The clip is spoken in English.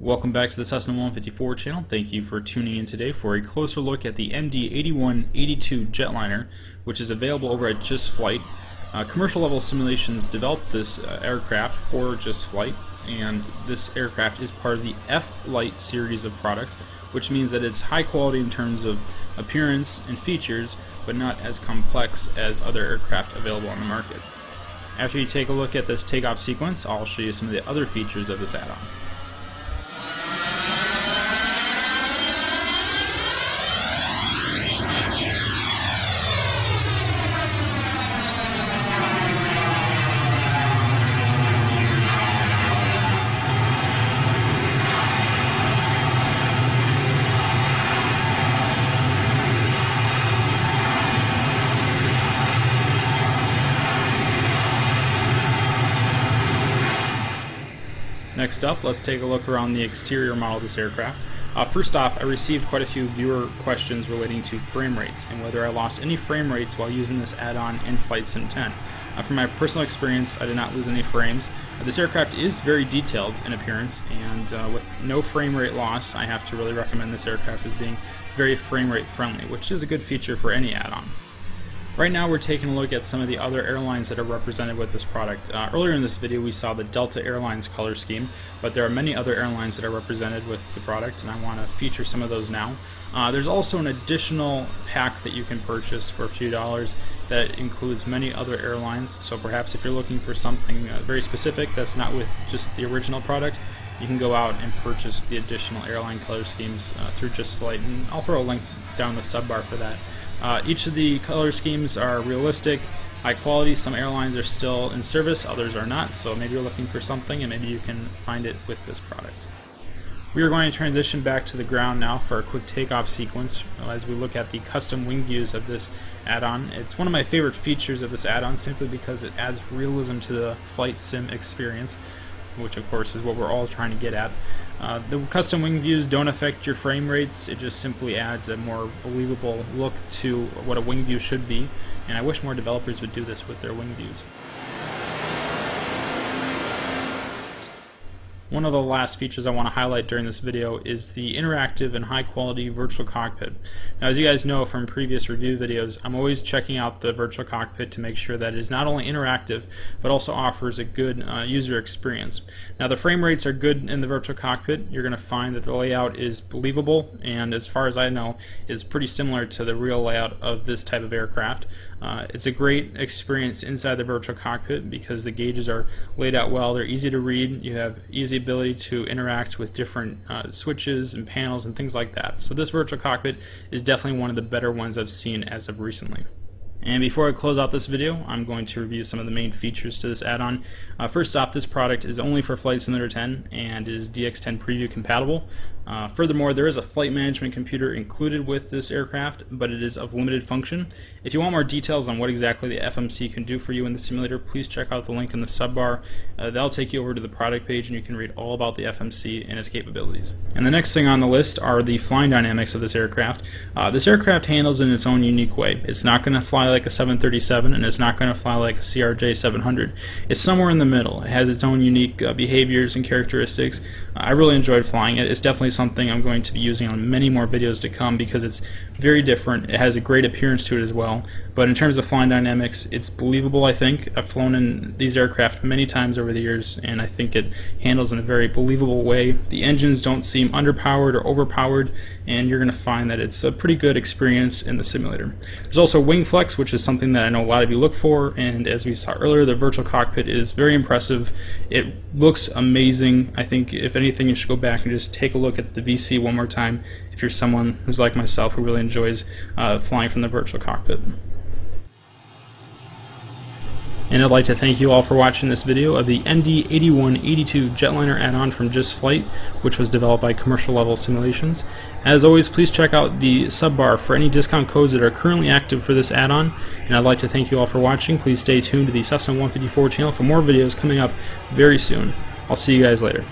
Welcome back to the Cessna 154 channel. Thank you for tuning in today for a closer look at the MD-81 Jetliner, which is available over at Just Flight. Commercial level simulations developed this aircraft for Just Flight, and this aircraft is part of the F-Lite series of products, which means that it's high quality in terms of appearance and features, but not as complex as other aircraft available on the market. After you take a look at this takeoff sequence, I'll show you some of the other features of this add-on. Next up, let's take a look around the exterior model of this aircraft. First off, I received quite a few viewer questions relating to frame rates and whether I lost any frame rates while using this add-on in Flight Sim 10. From my personal experience, I did not lose any frames. This aircraft is very detailed in appearance, and with no frame rate loss, I have to really recommend this aircraft as being very frame rate friendly, which is a good feature for any add-on. Right now we're taking a look at some of the other airlines that are represented with this product. Earlier in this video we saw the Delta Airlines color scheme, but there are many other airlines that are represented with the product, and I want to feature some of those now. There's also an additional pack that you can purchase for a few dollars that includes many other airlines, so perhaps if you're looking for something very specific that's not with just the original product, you can go out and purchase the additional airline color schemes through Just Flight, and I'll throw a link down the subbar for that. Each of the color schemes are realistic, high quality. Some airlines are still in service, others are not, so maybe you're looking for something and maybe you can find it with this product. We are going to transition back to the ground now for a quick takeoff sequence as we look at the custom wing views of this add-on. It's one of my favorite features of this add-on simply because it adds realism to the flight sim experience, which of course is what we're all trying to get at. The custom wing views don't affect your frame rates, it just simply adds a more believable look to what a wing view should be, and I wish more developers would do this with their wing views. One of the last features I want to highlight during this video is the interactive and high quality virtual cockpit. Now, as you guys know from previous review videos, I'm always checking out the virtual cockpit to make sure that it is not only interactive but also offers a good user experience. Now, the frame rates are good in the virtual cockpit. You're going to find that the layout is believable, and as far as I know is pretty similar to the real layout of this type of aircraft. It's a great experience inside the virtual cockpit because the gauges are laid out well, they're easy to read, you have easy ability to interact with different switches and panels and things like that. So this virtual cockpit is definitely one of the better ones I've seen as of recently. And before I close out this video, I'm going to review some of the main features to this add-on. First off, this product is only for Flight Simulator 10 and is DX10 Preview compatible. Furthermore, there is a flight management computer included with this aircraft, but it is of limited function. If you want more details on what exactly the FMC can do for you in the simulator, please check out the link in the subbar. That'll take you over to the product page and you can read all about the FMC and its capabilities. And the next thing on the list are the flying dynamics of this aircraft. This aircraft handles in its own unique way. It's not going to fly like a 737 and it's not going to fly like a CRJ 700. It's somewhere in the middle. It has its own unique behaviors and characteristics. I really enjoyed flying it. It's definitely something I'm going to be using on many more videos to come because it's very different. It has a great appearance to it as well, but in terms of flying dynamics, it's believable. I think I've flown in these aircraft many times over the years and I think it handles in a very believable way. The engines don't seem underpowered or overpowered, and you're going to find that it's a pretty good experience in the simulator. There's also wing flex, which is something that I know a lot of you look for, and as we saw earlier, the virtual cockpit is very impressive. It looks amazing. I think if anything you should go back and just take a look at the VC one more time if you're someone who's like myself who really enjoys flying from the virtual cockpit. And I'd like to thank you all for watching this video of the MD-81 Jetliner add-on from Just Flight, which was developed by Commercial Level Simulations. As always, please check out the subbar for any discount codes that are currently active for this add-on. And I'd like to thank you all for watching. Please stay tuned to the Cessna 154 channel for more videos coming up very soon. I'll see you guys later.